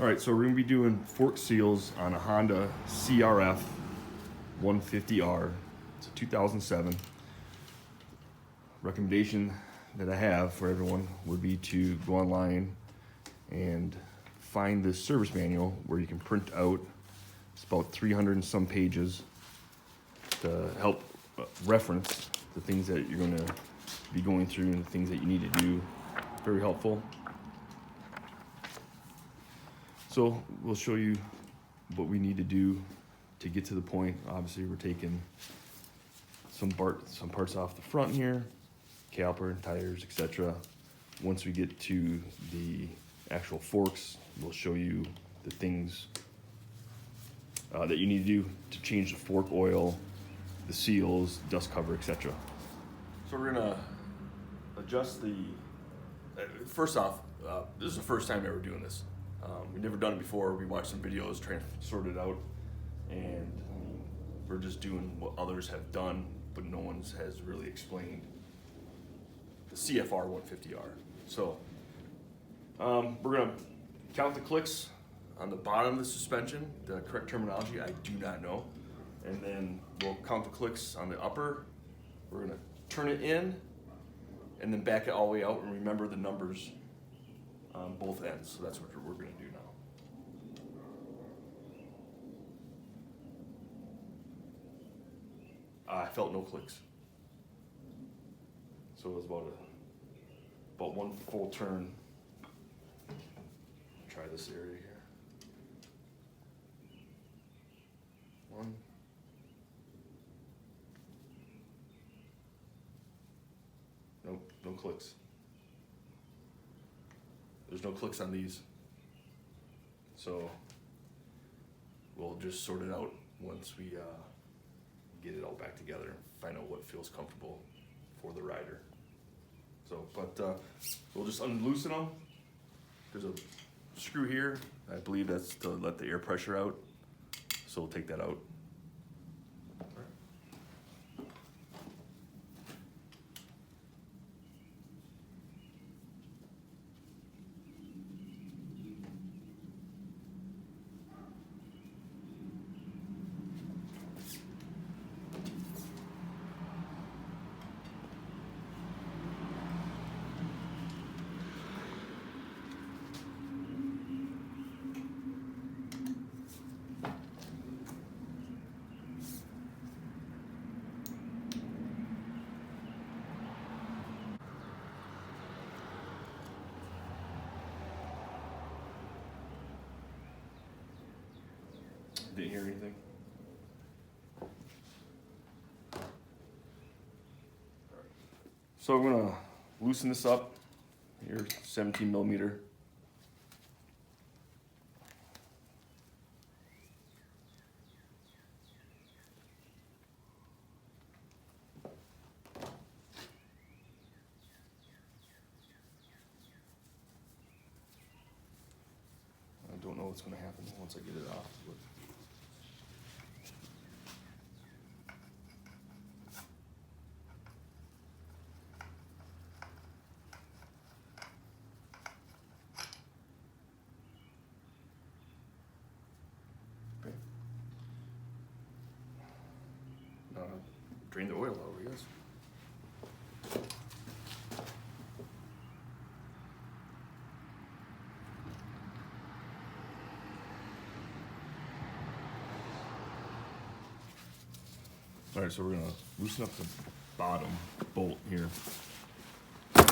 All right, so we're gonna be doing fork seals on a Honda CRF 150R. It's a 2007. Recommendation that I have for everyone would be to go online and find this service manual where you can print out. It's about 300 and some pages to help reference the things that you're gonna be going through and the things that you need to do. Very helpful. So we'll show you what we need to do to get to the point. Obviously, we're taking some parts off the front here, caliper, tires, etc. Once we get to the actual forks, we'll show you the things that you need to do to change the fork oil, the seals, dust cover, etc. So we're gonna adjust the. First off, this is the first time ever doing this. We've never done it before. We watched some videos trying to sort it out, and we're just doing what others have done, but no one has really explained the CFR 150R. So we're gonna count the clicks on the bottom of the suspension. The correct terminology I do not know. And then we'll count the clicks on the upper. We're gonna turn it in and then back it all the way out and remember the numbers on both ends. So that's what we're gonna do now. I felt no clicks. So it was about one full turn. Try this area here. One. Nope, no clicks. There's no clicks on these. So we'll just sort it out once we get it all back together and find out what feels comfortable for the rider. So, but we'll just unloosen them. There's a screw here. I believe that's to let the air pressure out. So we'll take that out. Didn't hear anything. So I'm gonna loosen this up. Here, 17 millimeter. I don't know what's gonna happen once I get it off. But drain the oil out, I guess. All right, so we're gonna loosen up the bottom bolt here. That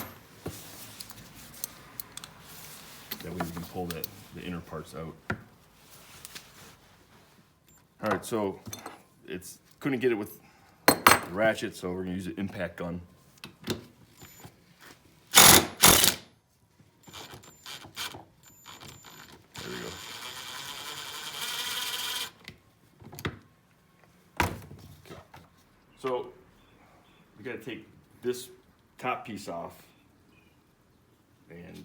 way we can pull the inner parts out. All right, so couldn't get it with the ratchet, so we're gonna use an impact gun. There we go. Okay. So we gotta take this top piece off, and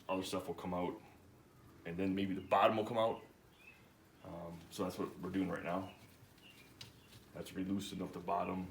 other stuff will come out, and then maybe the bottom will come out. So that's what we're doing right now. That's re-loosen up the bottom.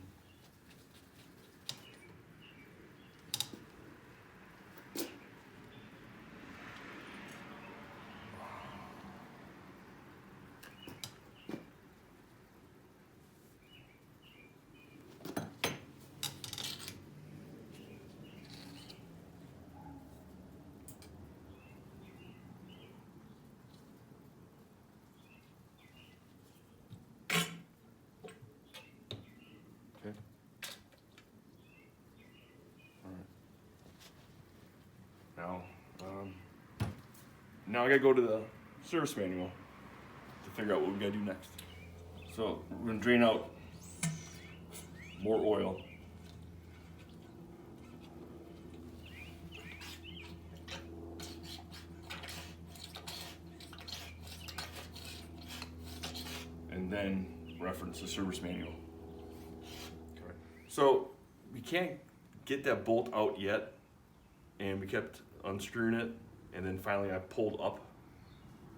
now. Now I gotta go to the service manual to figure out what we gotta do next. So we're gonna drain out more oil. And then reference the service manual. Okay. So we can't get that bolt out yet, and we kept unscrewing it, and then finally I pulled up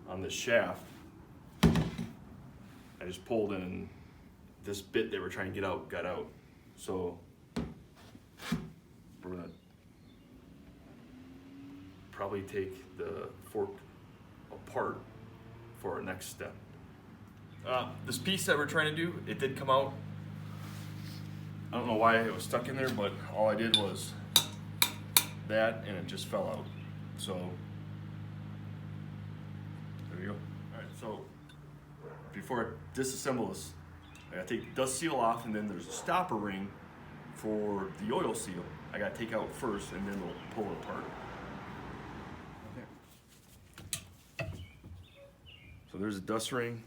on the shaft. I just pulled and this bit they were trying to get out got out. So we're gonna probably take the fork apart for our next step. This piece that we're trying to do, it did come out. I don't know why it was stuck in there, but all I did was that and it just fell out. So there you go. All right, so before I disassemble this, I gotta take the dust seal off, and then there's a stopper ring for the oil seal I gotta take out first, and then we'll pull it apart. Okay. So there's a dust ring.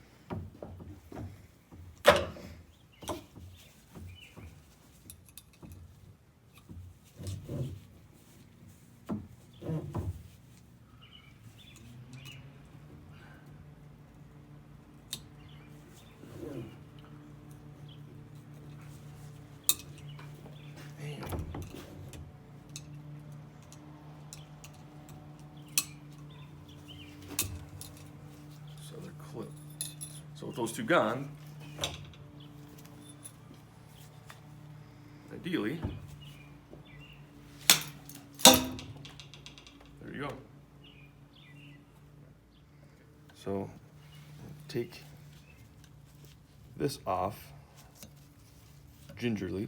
So with those two gone, ideally, there you go. So take this off gingerly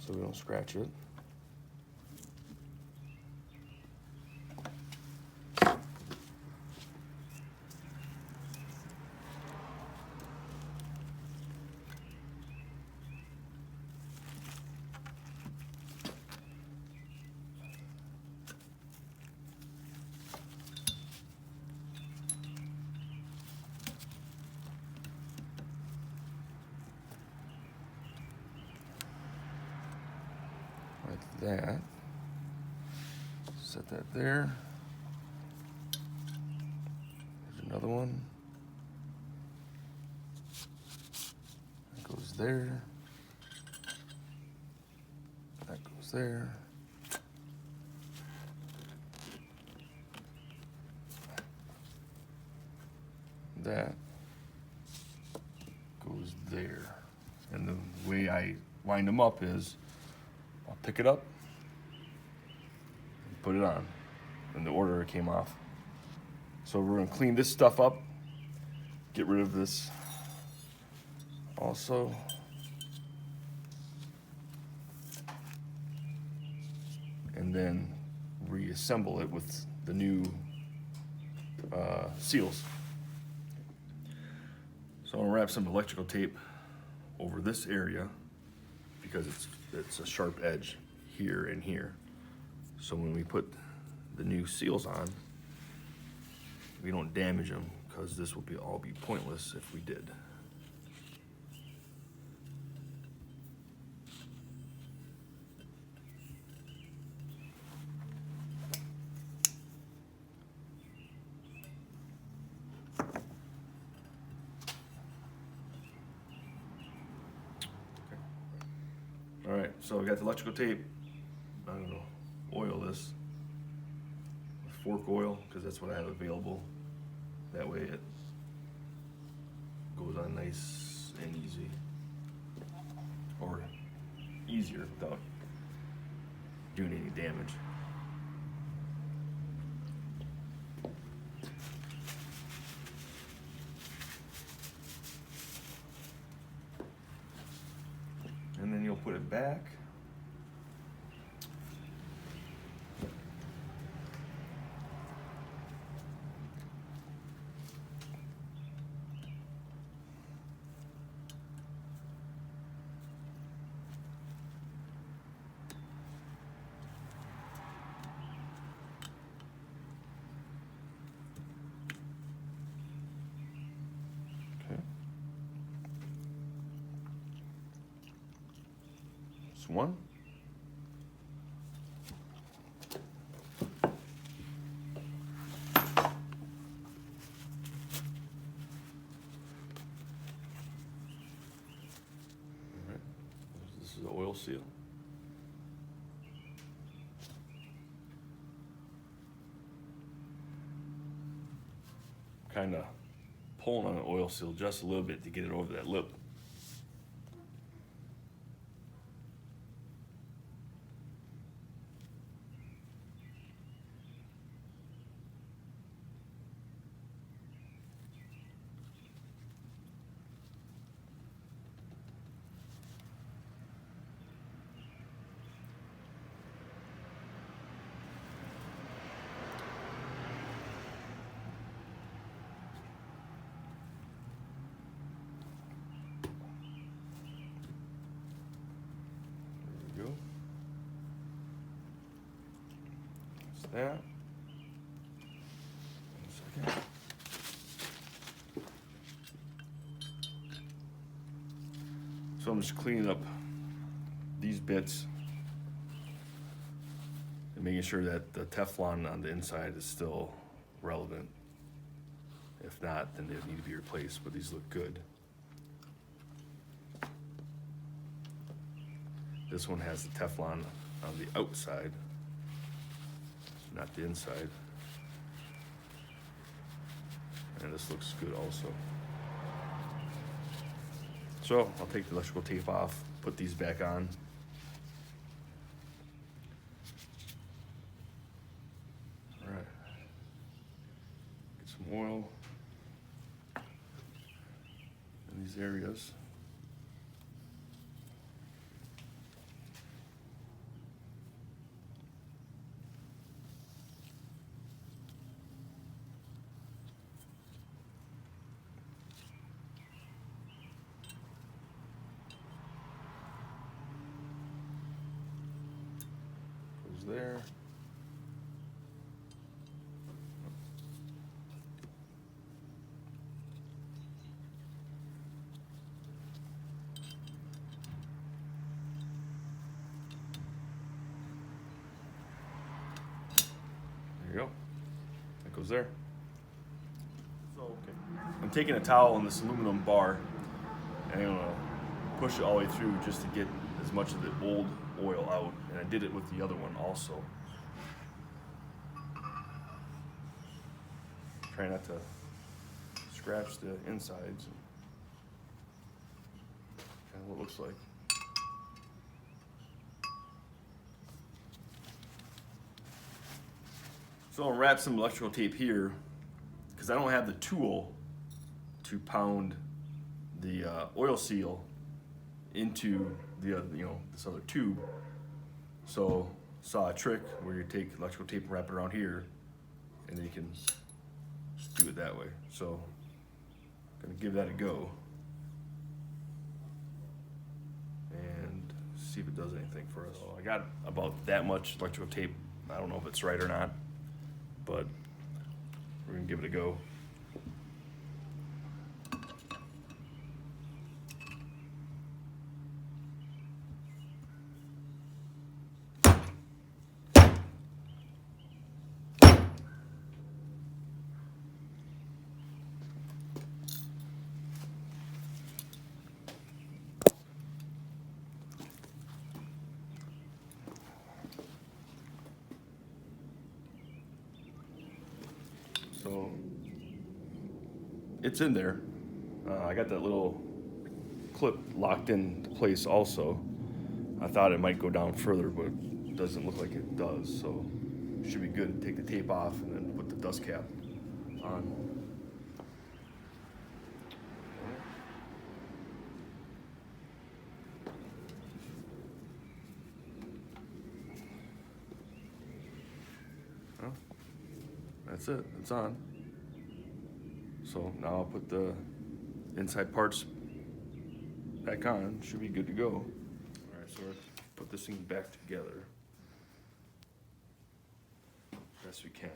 so we don't scratch it. Like that. Set that there. There's another one. That goes there. That goes there. That goes there. And the way I wind them up is I'll pick it up and put it on in the order it came off. So we're gonna clean this stuff up, get rid of this also. And then reassemble it with the new seals. So I'm gonna wrap some electrical tape over this area because it's a sharp edge here and here. So when we put the new seals on, we don't damage them, because this will all be pointless if we did. All right, so we got the electrical tape. I don't know, oil this with fork oil, because that's what I have available. That way it goes on nice and easy, or easier without doing any damage. And then you'll put it back. one. Alright, this is the oil seal. Kind of pulling on the oil seal just a little bit to get it over that lip. There we go. That's that. One second. So I'm just cleaning up these bits and making sure that the Teflon on the inside is still relevant. If not, then they need to be replaced, but these look good. This one has the Teflon on the outside, not the inside. And this looks good also. So I'll take the electrical tape off, put these back on. All right. Get some oil in these areas. There. There you go. That goes there. So okay. I'm taking a towel on this aluminum bar and I'm gonna push it all the way through just to get as much of the old oil out, and I did it with the other one also. Try not to scratch the insides. Kind of what it looks like. So I'll wrap some electrical tape here because I don't have the tool to pound the oil seal into the this other tube. So saw a trick where you take electrical tape and wrap it around here, and then you can do it that way. So I'm gonna give that a go and see if it does anything for us. So I got about that much electrical tape. I don't know if it's right or not, but we're gonna give it a go. So it's in there. I got that little clip locked into place also. I thought it might go down further, but it doesn't look like it does. So it should be good. Take the tape off and then put the dust cap on. Well, that's it. It's on. So now I'll put the inside parts back on. Should be good to go. All right, so let's put this thing back together best we can.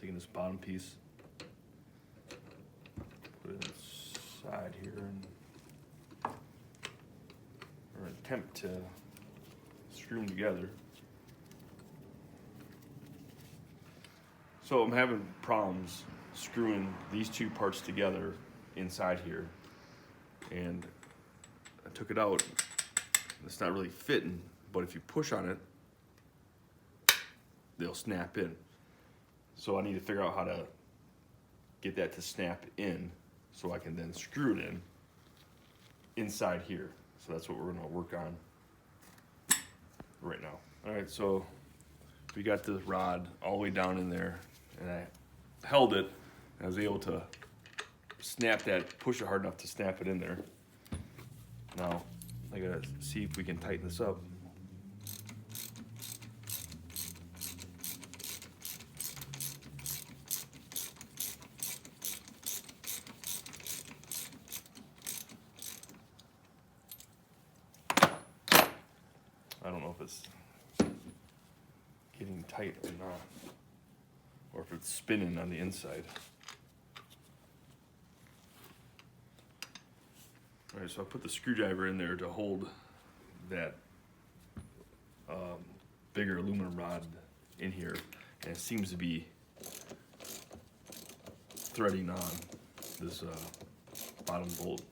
taking this bottom piece, put it inside here, and or attempt to screw them together. So I'm having problems screwing these two parts together inside here, and I took it out. It's not really fitting, but if you push on it, they'll snap in. So I need to figure out how to get that to snap in so I can then screw it in inside here. So that's what we're gonna work on right now. All right, so we got the rod all the way down in there, and I held it, and I was able to snap that, push it hard enough to snap it in there. Now, I gotta see if we can tighten this up. I don't know if it's getting tight or not, or if it's spinning on the inside. All right, so I put the screwdriver in there to hold that bigger aluminum rod in here, and it seems to be threading on this bottom bolt.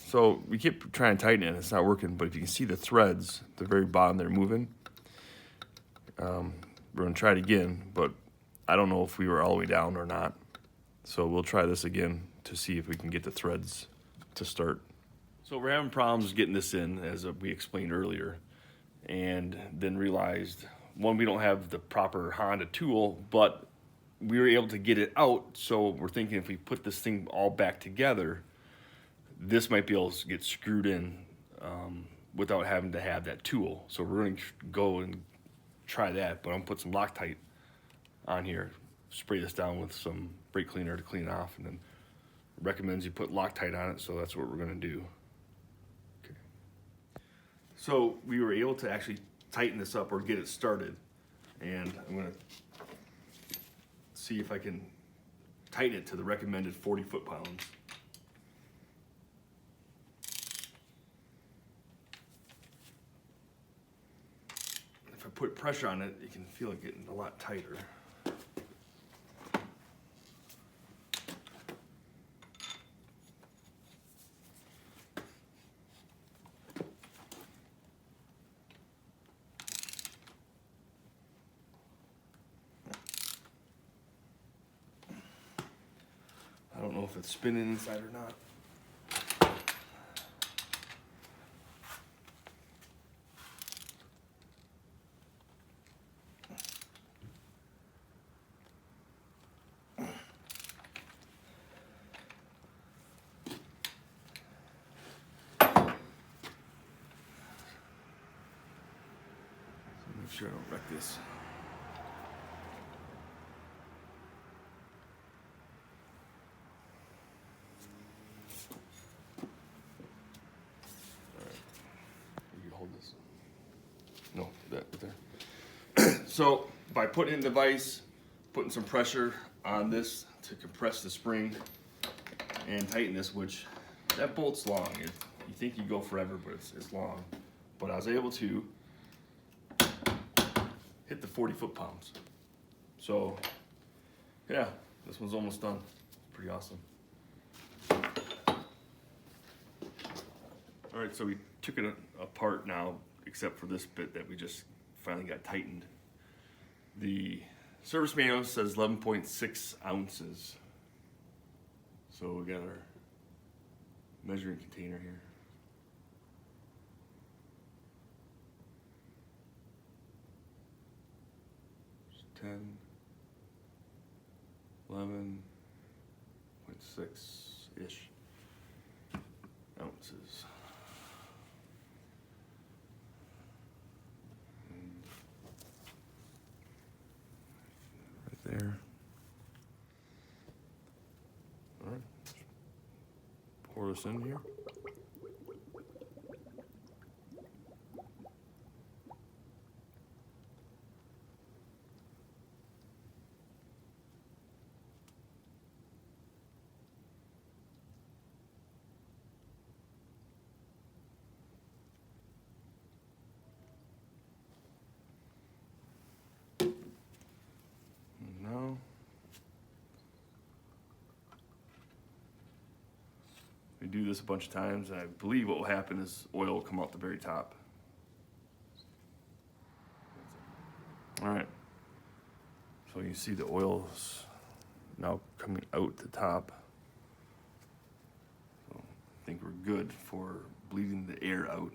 So we keep trying to tighten it, and it's not working, but if you can see the threads, the very bottom, they're moving. We're gonna try it again, but I don't know if we were all the way down or not. So we'll try this again to see if we can get the threads to start. So we're having problems getting this in, as we explained earlier, and then realized, one, we don't have the proper Honda tool, but we were able to get it out, so we're thinking if we put this thing all back together, this might be able to get screwed in without having to have that tool. So we're going to go and try that, but I'm going to put some Loctite on here, spray this down with some brake cleaner to clean it off, and then recommends you put Loctite on it, so that's what we're going to do. Okay. So we were able to actually tighten this up or get it started, and I'm going to see if I can tighten it to the recommended 40 foot-pounds. If I put pressure on it, you can feel it getting a lot tighter. I don't know if it's spinning inside or not. Make sure I don't wreck this. No, that there. So by putting in the vise, putting some pressure on this to compress the spring and tighten this, which that bolt's long. You think you go forever, but it's long. But I was able to hit the 40 foot-pounds. So yeah, this one's almost done. Pretty awesome. All right, so we took it apart now, except for this bit that we just finally got tightened. The service manual says 11.6 ounces. So we got our measuring container here. 10, 11.6-ish ounces. There. All right. Pour this in here. do this a bunch of times, and I believe what will happen is oil will come out the very top. All right, so you see the oil's now coming out the top. So I think we're good for bleeding the air out.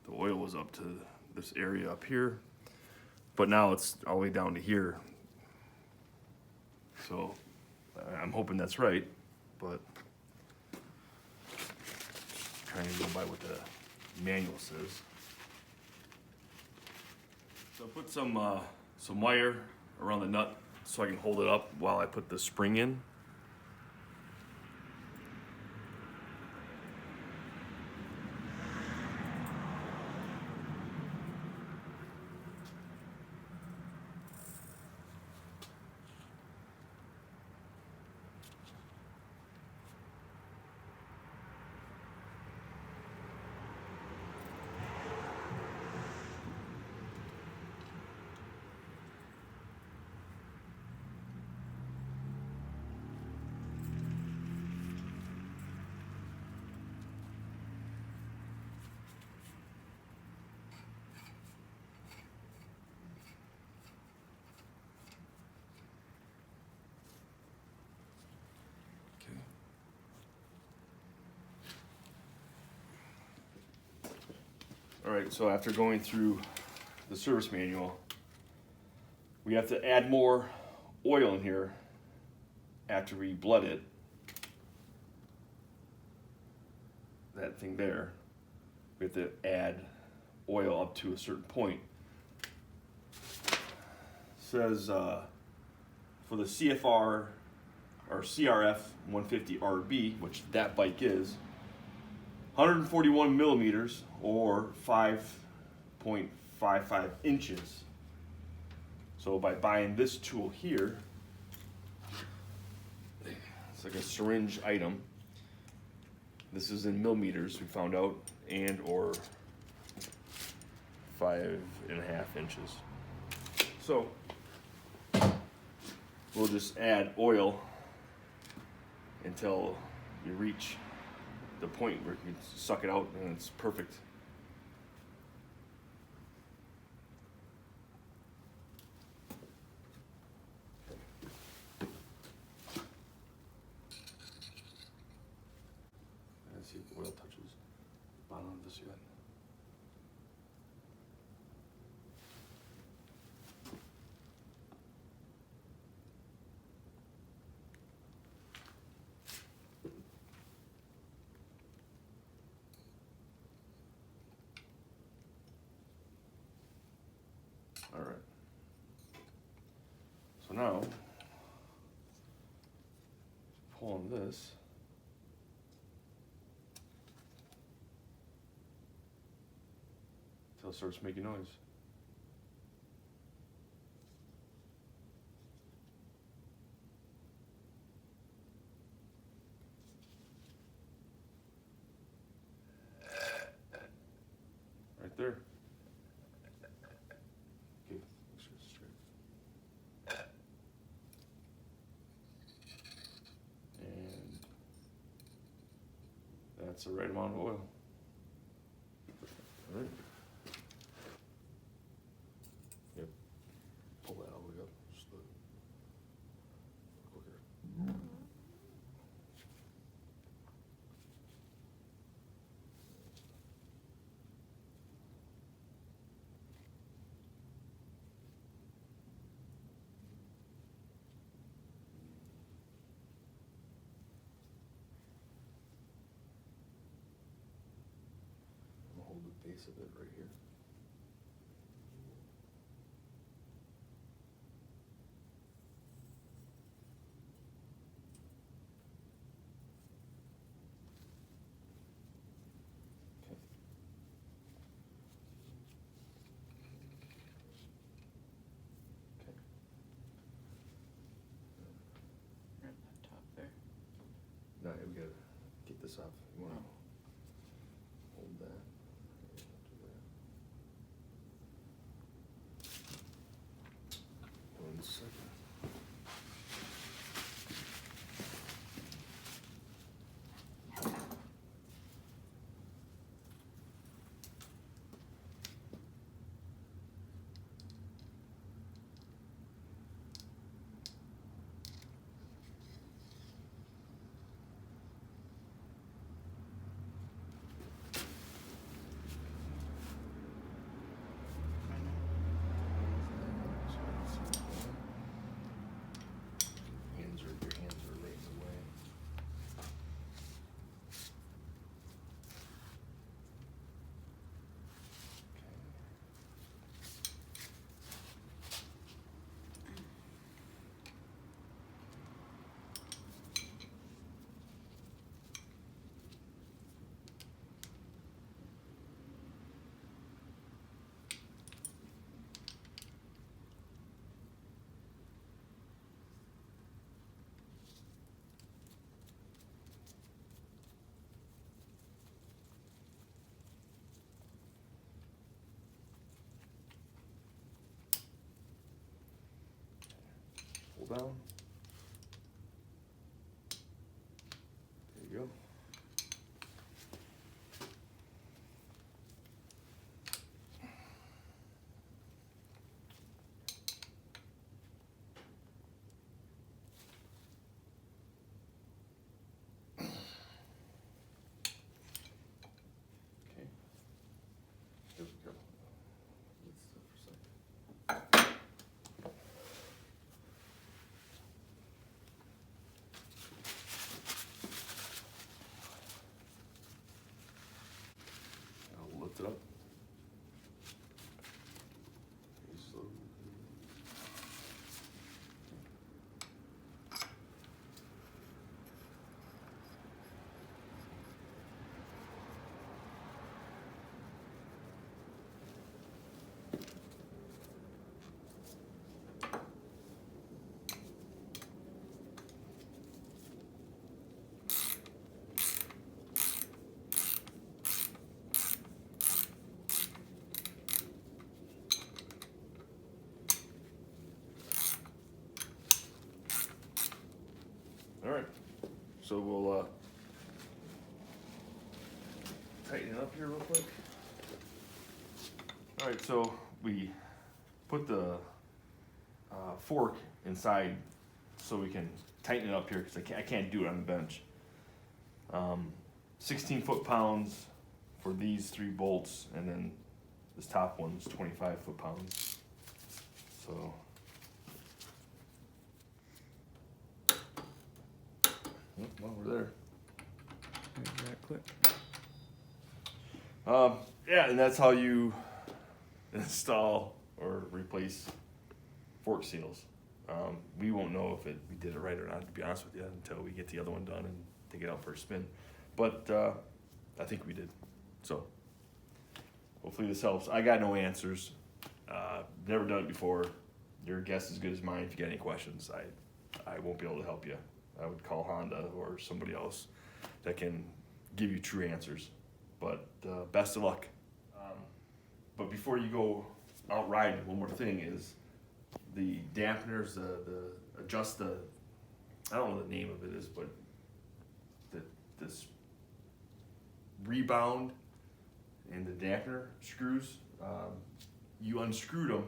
The oil was up to this area up here, but now it's all the way down to here. So I'm hoping that's right, but trying to go by what the manual says. So I put some wire around the nut so I can hold it up while I put the spring in. All right, so after going through the service manual, we have to add more oil in here after we blood it. That thing there, we have to add oil up to a certain point. It says for the CFR or CRF 150 RB, which that bike is, 141 millimeters or 5.55 inches. So by buying this tool here, it's like a syringe item. This is in millimeters, we found out, and or 5.5 inches. So we'll just add oil until you reach the point where you can suck it out and it's perfect. Let's see if the oil touches the bottom of this yet. All right. So now, pull on this. Until it starts making noise. Right there. Okay, make sure it's straight. And that's the right amount of oil. All right. Yep. Pull that all the way up. Just a little quicker. I'm gonna hold the base of it right here. Okay. Okay. Right on top there. Now we gotta get this off. You wanna hold that? Do that. pull down. There you go. Okay. There we go. Let's sit for a second. I'll lift it up. Okay, so all right, so we'll tighten it up here real quick. All right, so we put the fork inside so we can tighten it up here because I can't do it on the bench. 16 foot-pounds for these 3 bolts, and then this top one's 25 foot-pounds. So well, we're there. There's that clip. Yeah, and that's how you install or replace fork seals. We won't know if we did it right or not, to be honest with you, until we get the other one done and take it out for a spin. But I think we did. So hopefully this helps. I got no answers. Never done it before. Your guess is as good as mine. If you got any questions, I won't be able to help you. I would call Honda or somebody else that can give you true answers. But best of luck. But before you go out riding, one more thing is the dampeners, the adjust the, I don't know what the name of it is, but this rebound and the dampener screws, you unscrewed them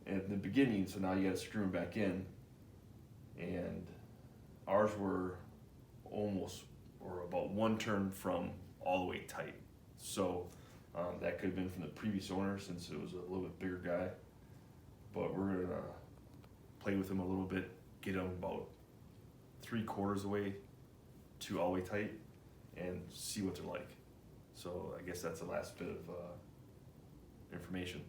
at the beginning, so now you got to screw them back in. And ours were almost, or about 1 turn from all the way tight. So that could have been from the previous owner since it was a little bit bigger guy. But we're gonna play with them a little bit, get them about 3/4 of the way to all the way tight, and see what they're like. So I guess that's the last bit of information.